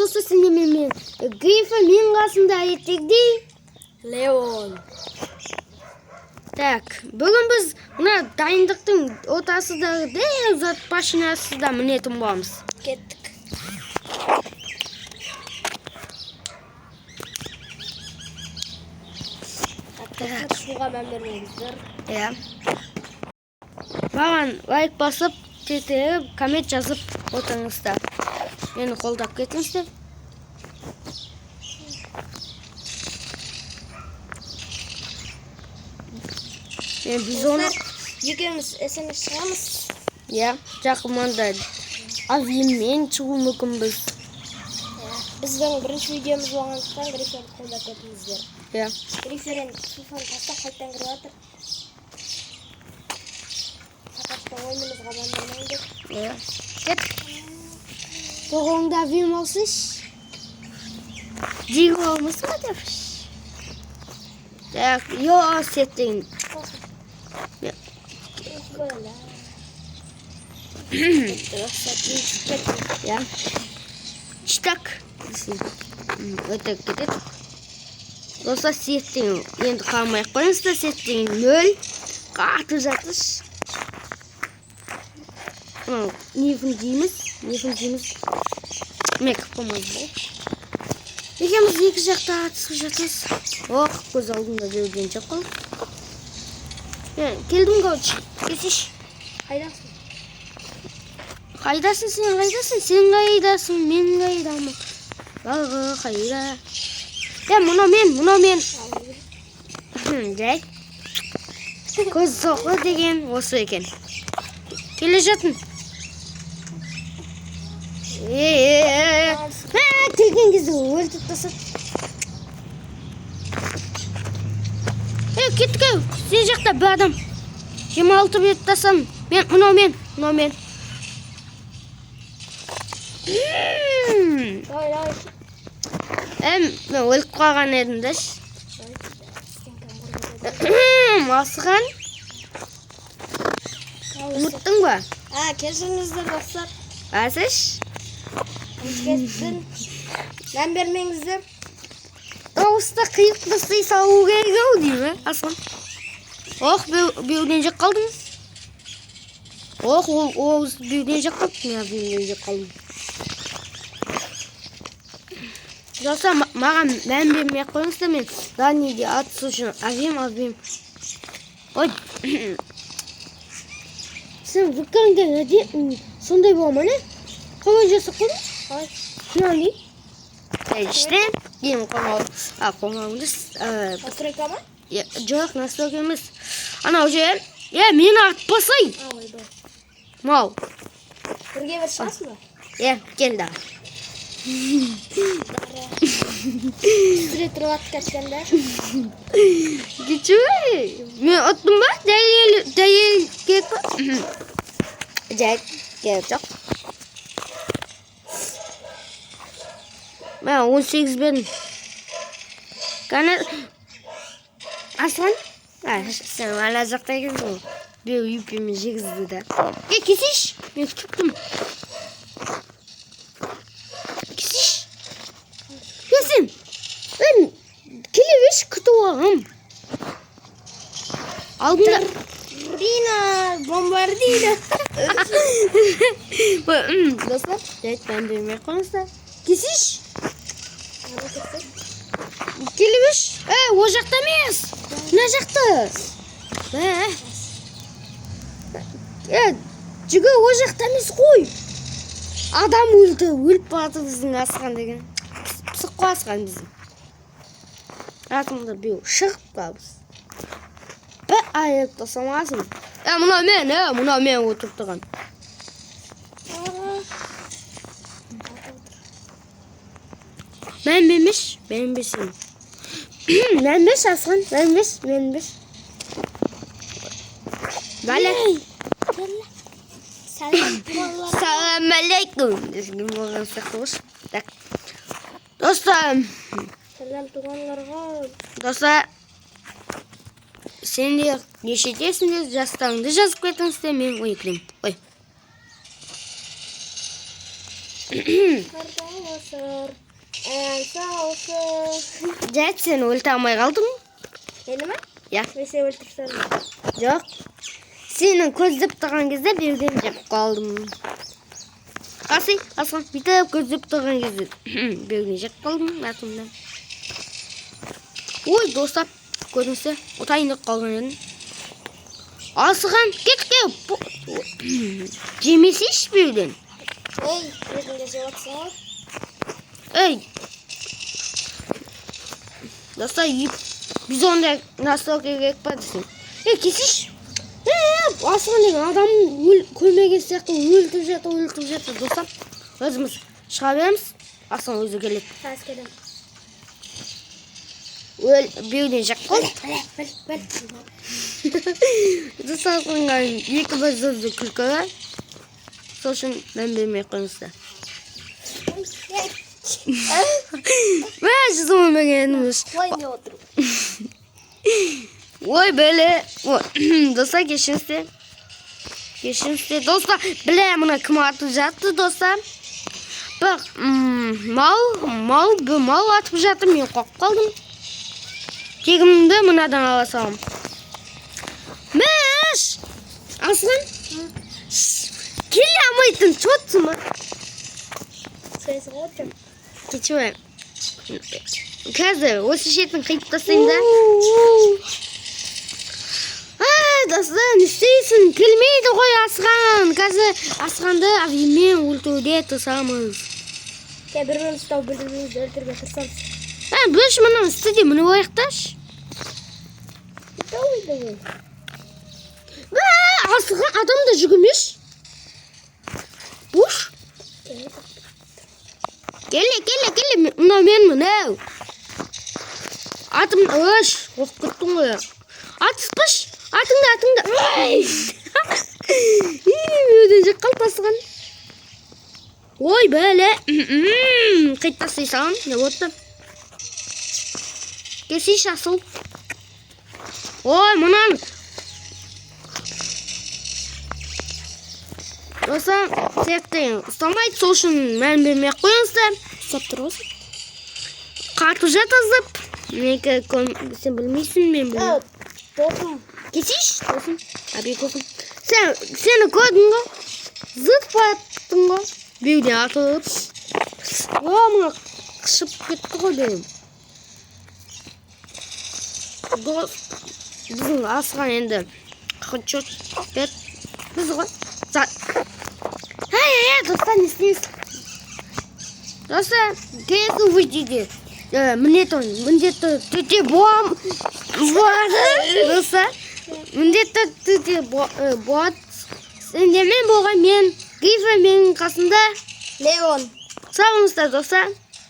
болса сендермен Грифа мен қасында әдеттегідей Леон. Так, бүгін біз мына дайындықтың ортасындағы дәл зат машинасында мінетін боламыз. Кеттік. Шуға мән бермеңіздер. Иә. Маған лайк басып, тетігіп, коммент жазып отырыңыздар. Мені қолдап кетіңіздер. Біз оны екеуміз SMS шығамыз. Иә, жақын маңда авиамен шығу мүмкінбіз. Біздің бірінші видеомыз болғандықтан Гриферді қолдап кетіңіздер. Иә. Грифер енді FIFA-ны тастап қайттан кіріп жатыр. Сақашта ойынымызға bandырмаңдар. Иә. Кет. Тоғыңда авиам алсыш. Диго алмасын ба депіш? Так, йо, сеттің. Ja. Stak. Öte кетеді. Доста сеттің енді қалмайық қойыңызда, сеттің 0 қатып жатыш. Нефін дейміз. Мекіп қоймыз бұл. Екеміз екі жақта атысып жатыз. Оқ, көз алдында жүрген жоқ қой. Келдің көч, кесеш. Қайдасың? Қайдасың, сен қайдасың, мен қайдамын. Бағы қайда. Мұна мен. Жай. Көз соқы деген осы екен. Келе жатын. Келген кезде өлтіп тасып. Кеттік әу, сен жақта бір адам. 26 бет тасам. Мұна мен. Мен өліп қалған едім дәш. Масыған. Ұмыттың ба? Кешіріңіздер достар. Асыш? Кеттің. Мән бермеңіздер. Дауыста қиып бұстай салу керек ау деймі, Асқан? Оқ, беуден жек қалдың? Оқ, ол беуден жек қалдың? Я беуден жек қалдың. Жоқса, маған мән бермей қойыңызда мен Даниде атысы үшін авиам. Ой. Сен вүккіріңде сондай болма, не? Қолай жасы қойың? Ой. Шынаны? İşte yine konağımız Настройка ма? Жоқ, настройка емес. Ана уже мені атпасай. Мал. Бірге бір шығасың ба? Келді. Сүре тұрып атып кеткенде. Кетші мен ұттым ба? Дәйел керек па? Жай, керек жоқ. Мен 18 бердім. Аслан? Сен ала жақта екенсің. Беу үйпемен жегізді да. Кесеш? Мен күттім. Кесеш? Кесен? Мен келебеш күтіп алғам. Алдында... Бомбардина. Достар, жайт мән бермей қойыңыздар. Кесеш? Келебеш? О жақта емес. Мына жақта. Жүгі о жақта емес қой. Адам өлді. Өліп барды біздің Асқан деген. Пысық қой Асқан біздің. Атымда беу шығып қалбыз. Бір айып тасамасын. Мұна мен отырып тұрған. Мәнбесің. Мәнбес, Асқан, мәнбес. Бәлек. Салам алейкум. Дескен болған сақылыш. Достар. Салам туғанларға. Достар. Сендер нешетесіңдер, жастарыңды жазып кетіңіздер, мен ойықлеймін. Ой. Arkadaşlar. Sağ olsun. Cəhət seni өлті алмай қалдың? Yeni mi? Ya. Ve sen öldürsen mi? Жоқ. Сені көздеп тұрған кезде берден жеп қалдым. Қасы, Асқан, бүйтіп көздеп тұрған кезде берден жеп қалдым атымдан. Ой, достар, көрінсе, отайындық қалған едім. Асқан, кет. Жемесейші берден. Ey, yerden gece baksana. Ey. Dostlar, biz onda nasıl gerek var desin. Kesiş. Aslan деген адам көмегі сияқты өлтіп жатыр достар. Өзіміз шыға береміз. Асlan өзі келеді. Ters kelim. Біреуден жақ қой. Bel. Достар, екі бір сөзді күлкі бар. Сол үшін мән бермей қойыңыздар. Мен жүзімі мегеніміз. Vay ne otur. Ой, бәле. Достар, кешіңізде. Достар, біле, мұна кім атып жатты, достар. Бір мал атып жатты, мен қоқып қалдым. Тегімді мұнадан ала салым. Мәш! Асlan. Келе алмайтын, чотсы ма? Sensin otur. Keçiyorum. Қазір осы шетін қиып тастайым да. Достар, не істейсің? Келмейді ғой Асқан. Қазір Асқанды авимен өлтіруде тырысамыз. Birbirimizi tutup birbirimizi öldürmeye tırsanız. Біз мұның істеде мұны ойықташ. Давай. Асқан адам да жүгімеш. Буш. Келе. Мынау мен мынау. Атым өш. Оқып кеттің ғой. Атыспыш. Атыңда. Өден жек қалып Асқан. Ой, бәле. Қайт тастай салам. Не болыпты? Келсейші асыл. Ой, мұнан. Осы сертен ұстамайды, сол үшін мән бермей қойыңыздар. Ұстап тұр осы. Қатып жатызып. Менікі сен білмейсің, мен білмеймін. Тоқым. Кетейші, тоқым. Әбей көкім. Сені көрдің ғой. Зыт баттың ғой. Беуден атып. Мұна қышып кетті ғой деймін. Біздің Асқан енді қычот бет. Біз ғой. Достар, не істейсің? Достар, келесі видеоде міндетті төте болады. Достар, міндетті төте болады. Сендермен болған мен, Грифа менің қасында. Leon. Сау болыңыздар, достар.